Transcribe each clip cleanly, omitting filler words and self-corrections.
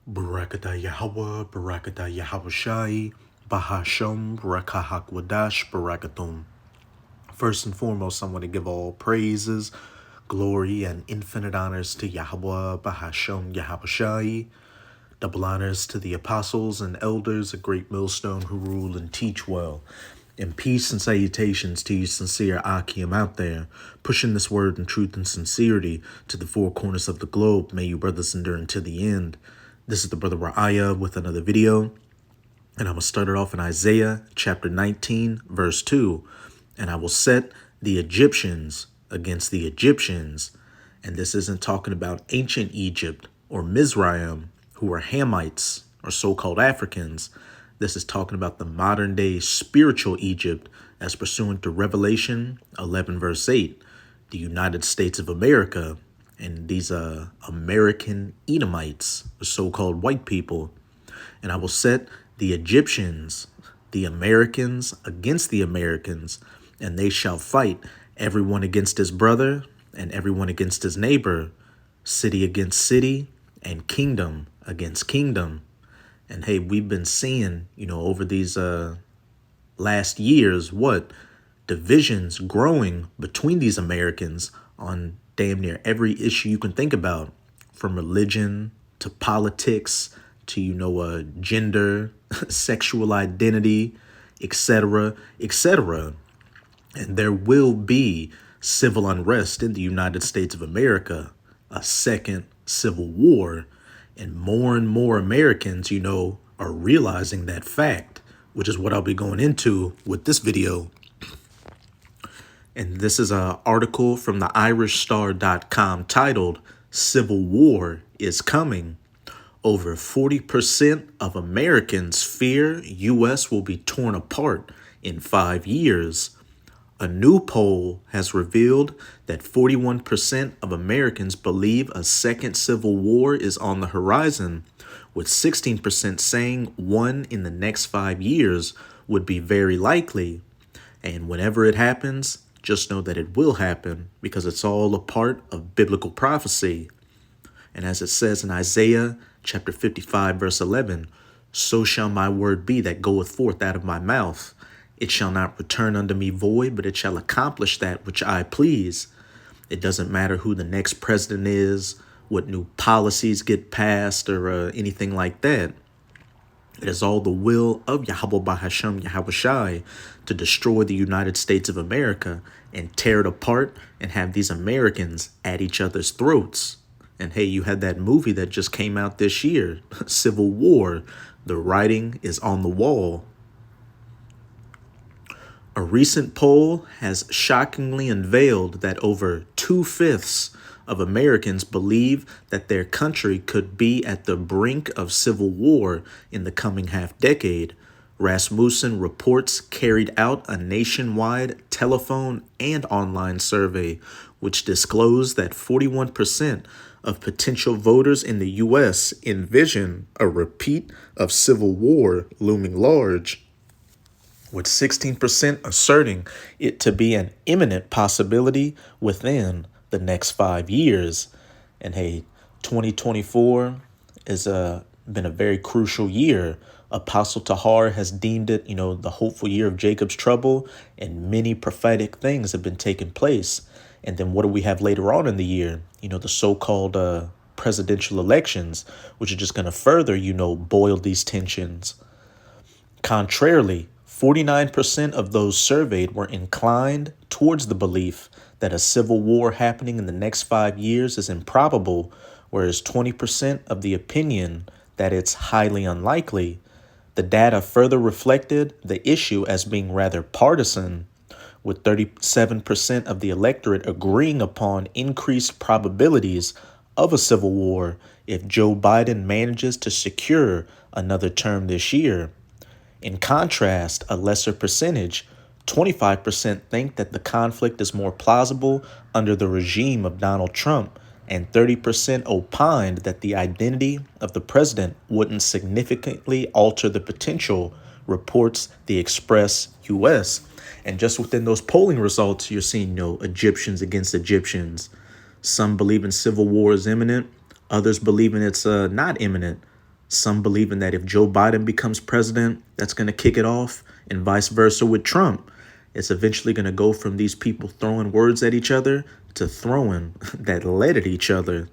Barakata Yahweh, Barakata Yahawashi, Bahasham, Barakahak Barakatum. First and foremost, I want to give all praises, glory, and infinite honors to Yahweh, Bahasham, Yahawashi. Double honors to the apostles and elders, a great millstone who rule and teach well. And peace and salutations to you sincere Akim out there, pushing this word in truth and sincerity to the four corners of the globe. May you brothers endure until the end. This is the brother Ra'aya with another video, and I'm going to start it off in Isaiah chapter 19, verse 2. And I will set the Egyptians against the Egyptians. And this isn't talking about ancient Egypt or Mizraim, who are Hamites or so-called Africans. This is talking about the modern day spiritual Egypt as pursuant to Revelation 11 verse 8, the United States of America, and these American Edomites, the so-called white people. And I will set the Egyptians, the Americans, against the Americans, and they shall fight, everyone against his brother and everyone against his neighbor, city against city, and kingdom against kingdom. And hey, we've been seeing, over these last years, divisions growing between these Americans on damn near every issue you can think about, from religion to politics to, gender, sexual identity, etc., etc. And there will be civil unrest in the United States of America, a second civil war. And more Americans, are realizing that fact, which is what I'll be going into with this video. And this is an article from the irishstar.com titled "Civil War is Coming." Over 40% of Americans fear U.S. will be torn apart in 5 years. A new poll has revealed that 41% of Americans believe a second civil war is on the horizon, with 16% saying one in the next 5 years would be very likely. And whenever it happens, just know that it will happen because it's all a part of biblical prophecy. And as it says in Isaiah chapter 55, verse 11, so shall my word be that goeth forth out of my mouth. It shall not return unto me void, but it shall accomplish that which I please. It doesn't matter who the next president is, what new policies get passed, or anything like that. It is all the will of Yahweh Bahasham Yahawashi to destroy the United States of America and tear it apart and have these Americans at each other's throats. And hey, you had that movie that just came out this year, Civil War. The writing is on the wall. A recent poll has shockingly unveiled that over 2/5 of Americans believe that their country could be at the brink of civil war in the coming half-decade. Rasmussen Reports carried out a nationwide telephone and online survey, which disclosed that 41% of potential voters in the U.S. envision a repeat of civil war looming large, with 16% asserting it to be an imminent possibility within the next 5 years. And hey, 2024 has been a very crucial year. Apostle Tahar has deemed it, the hopeful year of Jacob's trouble, and many prophetic things have been taking place. And then what do we have later on in the year? The so-called presidential elections, which are just going to further, boil these tensions. Contrarily, 49% of those surveyed were inclined towards the belief that a civil war happening in the next 5 years is improbable, whereas 20% of the opinion that it's highly unlikely. The data further reflected the issue as being rather partisan, with 37% of the electorate agreeing upon increased probabilities of a civil war if Joe Biden manages to secure another term this year. In contrast, a lesser percentage, 25%, think that the conflict is more plausible under the regime of Donald Trump, and 30% opined that the identity of the president wouldn't significantly alter the potential, reports the Express US. And just within those polling results, you're seeing, Egyptians against Egyptians. Some believe in civil war is imminent. Others believe in it's not imminent. Some believing that if Joe Biden becomes president, that's going to kick it off, and vice versa with Trump. It's eventually going to go from these people throwing words at each other to throwing that lead at each other.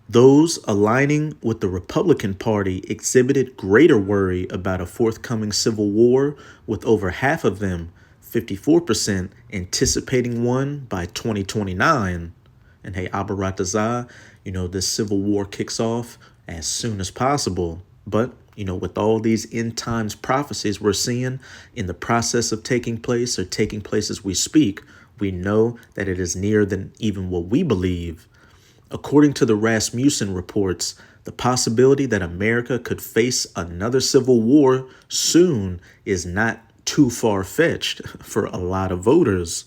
Those aligning with the Republican Party exhibited greater worry about a forthcoming civil war, with over half of them, 54%, anticipating one by 2029. And hey, Abaratazah, this civil war kicks off as soon as possible. But, with all these end times prophecies we're seeing in the process of taking place or taking place as we speak, we know that it is nearer than even what we believe. According to the Rasmussen reports, the possibility that America could face another civil war soon is not too far-fetched for a lot of voters.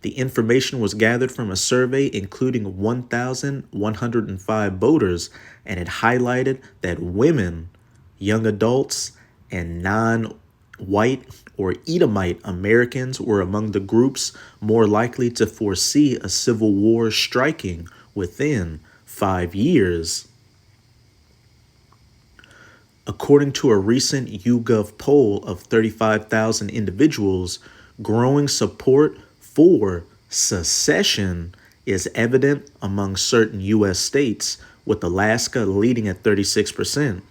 The information was gathered from a survey including 1,105 voters, and it highlighted that women, young adults, and non-white or Edomite Americans were among the groups more likely to foresee a civil war striking within 5 years. According to a recent YouGov poll of 35,000 individuals, growing support for secession is evident among certain U.S. states, with Alaska leading at 36%.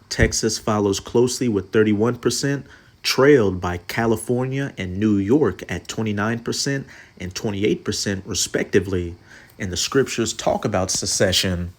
Texas follows closely with 31%, trailed by California and New York at 29% and 28% respectively. And the scriptures talk about secession.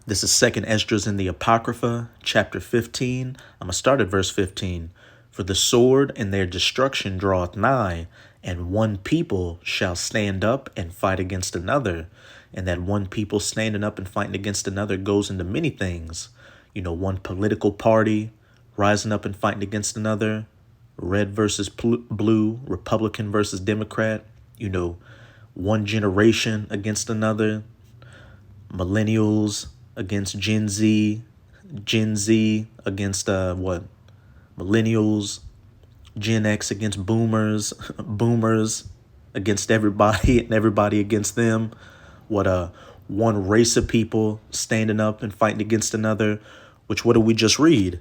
This is 2nd Esdras in the Apocrypha, chapter 15. I'm going to start at verse 15. For the sword and their destruction draweth nigh, and one people shall stand up and fight against another. And that one people standing up and fighting against another goes into many things. One political party rising up and fighting against another, red versus blue, Republican versus Democrat, one generation against another, millennials against Gen Z against millennials, Gen X against boomers, boomers against everybody and everybody against them. One race of people standing up and fighting against another, which what did we just read?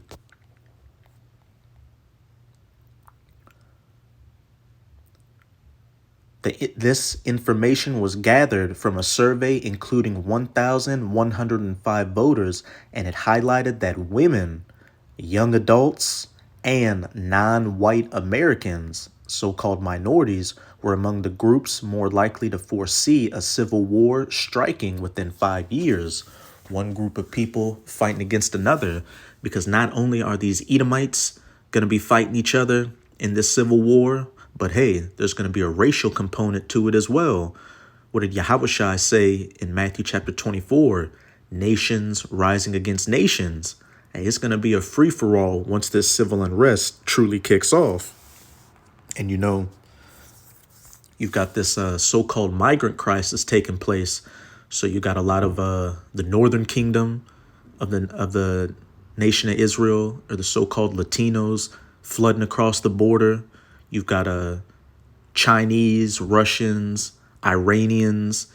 This information was gathered from a survey including 1,105 voters, and it highlighted that women, young adults, and non-white Americans, so-called minorities, were among the groups more likely to foresee a civil war striking within 5 years. One group of people fighting against another, because not only are these Edomites going to be fighting each other in this civil war, but hey, there's going to be a racial component to it as well. What did Yahushua say in Matthew chapter 24? Nations rising against nations. Hey, it's going to be a free-for-all once this civil unrest truly kicks off. And you've got this so-called migrant crisis taking place. So you got a lot of the northern kingdom of the nation of Israel, or the so-called Latinos, flooding across the border. You've got Chinese, Russians, Iranians,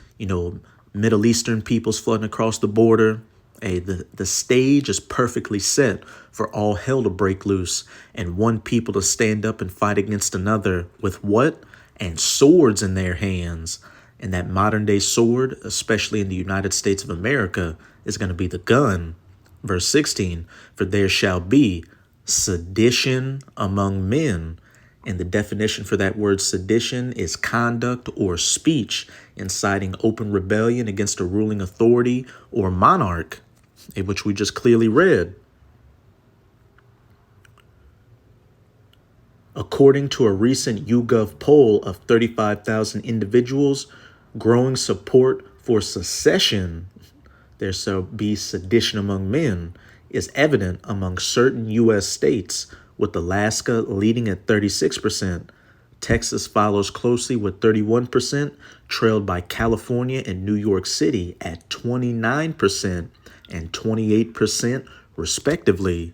Middle Eastern peoples flooding across the border. Hey, the stage is perfectly set for all hell to break loose and one people to stand up and fight against another with what? And swords in their hands. And that modern day sword, especially in the United States of America, is going to be the gun. Verse 16, for there shall be sedition among men. And the definition for that word sedition is conduct or speech inciting open rebellion against a ruling authority or monarch, which we just clearly read. According to a recent YouGov poll of 35,000 individuals, growing support for secession, there shall be sedition among men, is evident among certain U.S. states, with Alaska leading at 36%. Texas follows closely with 31%, trailed by California and New York City at 29% and 28% respectively.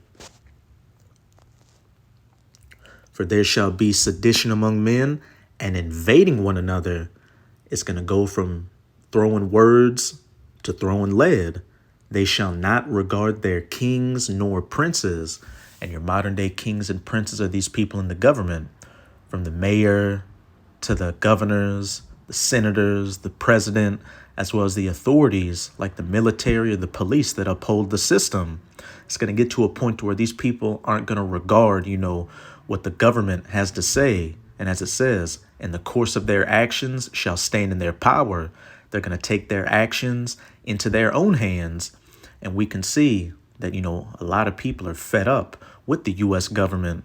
For there shall be sedition among men and invading one another. It's going to go from throwing words to throwing lead. They shall not regard their kings nor princes. And your modern day kings and princes are these people in the government, from the mayor to the governors, the senators, the president, as well as the authorities like the military or the police that uphold the system. It's going to get to a point where these people aren't going to regard, what the government has to say. And as it says, in the course of their actions shall stand in their power. They're going to take their actions into their own hands. And we can see that, a lot of people are fed up with the U.S. government,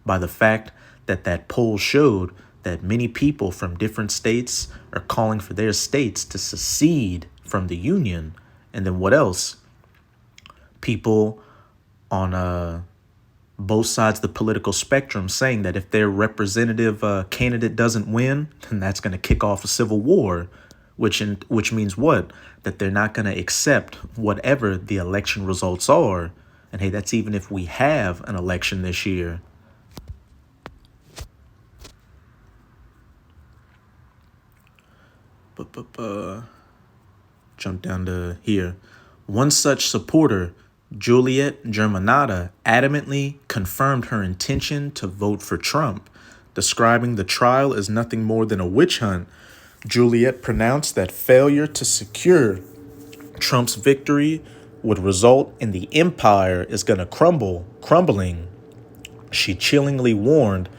by the fact that poll showed that many people from different states are calling for their states to secede from the Union. And then what else? People on both sides of the political spectrum saying that if their representative candidate doesn't win, then that's going to kick off a civil war, which means what? That they're not going to accept whatever the election results are. And hey, that's even if we have an election this year. Jump down to here. One such supporter, Juliet Germanata, adamantly confirmed her intention to vote for Trump, describing the trial as nothing more than a witch hunt. Juliet pronounced that failure to secure Trump's victory would result in the empire is going to crumbling. She chillingly warned,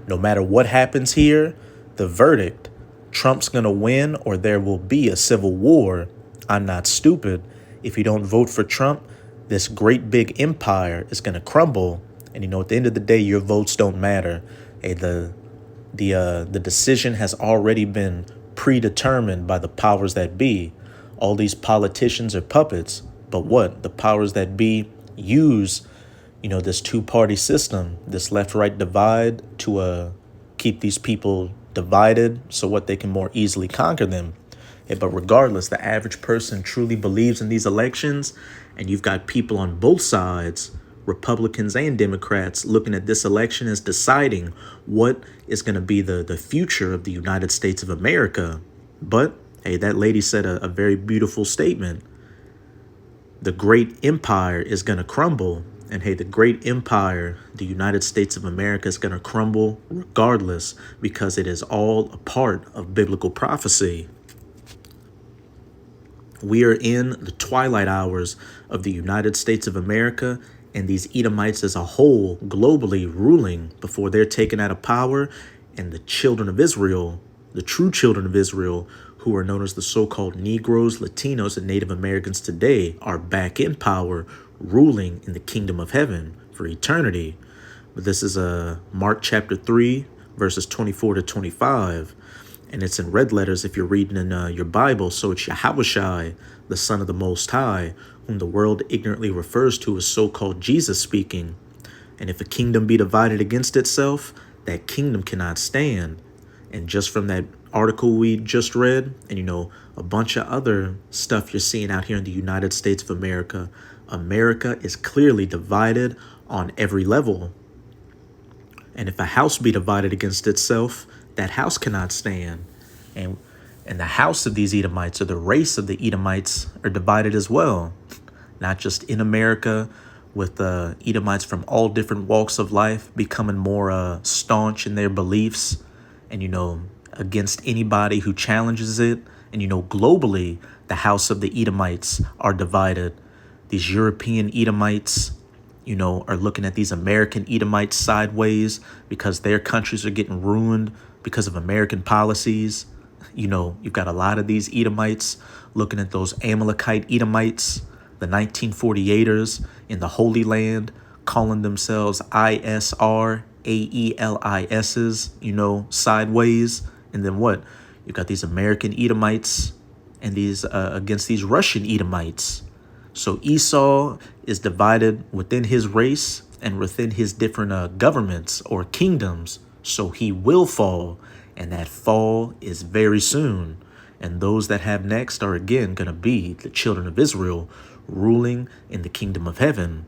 no matter what happens here, the verdict, Trump's going to win or there will be a civil war. I'm not stupid. If you don't vote for Trump, this great big empire is going to crumble. And at the end of the day, your votes don't matter. Hey, the decision has already been predetermined by the powers that be. All these politicians are puppets. But what? The powers that be use, this two-party system, this left-right divide to keep these people divided so what they can more easily conquer them. But regardless, the average person truly believes in these elections, and you've got people on both sides, Republicans and Democrats, looking at this election as deciding what is going to be the future of the United States of America. But hey, that lady said a very beautiful statement. The great empire is going to crumble. And hey, the great empire, the United States of America, is going to crumble regardless, because it is all a part of biblical prophecy. We are in the twilight hours of the United States of America, and these Edomites as a whole globally ruling before they're taken out of power. And the children of Israel, the true children of Israel, who are known as the so-called Negroes, Latinos, and Native Americans today, are back in power, ruling in the kingdom of heaven for eternity. But this is Mark chapter 3, verses 24 to 25. And it's in red letters if you're reading in your Bible. So it's Yahushai, the Son of the Most High, whom the world ignorantly refers to as so-called Jesus speaking. And if a kingdom be divided against itself, that kingdom cannot stand. And just from that article we just read, and a bunch of other stuff you're seeing out here in the United States of America, America is clearly divided on every level. And if a house be divided against itself, that house cannot stand. And the house of these Edomites, or the race of the Edomites, are divided as well. Not just in America, with Edomites from all different walks of life becoming more staunch in their beliefs, and against anybody who challenges it. And globally, the house of the Edomites are divided. These European Edomites, are looking at these American Edomites sideways because their countries are getting ruined because of American policies. You've got a lot of these Edomites looking at those Amalekite Edomites, the 1948ers in the Holy Land, calling themselves ISRAELISs, sideways. And then what? You've got these American Edomites and these against these Russian Edomites. So Esau is divided within his race and within his different governments or kingdoms. So he will fall, and that fall is very soon. And those that have next are again going to be the children of Israel ruling in the kingdom of heaven.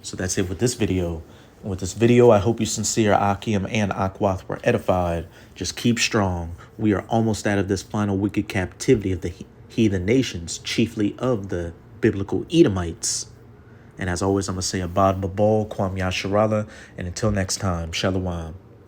So that's it with this video. And with this video, I hope you sincere Akim and Akwath were edified. Just keep strong. We are almost out of this final wicked captivity of the heathen nations, chiefly of the biblical Edomites. And as always, I'm going to say Abad Babal, Kwam Yasharala, and until next time, Shalom.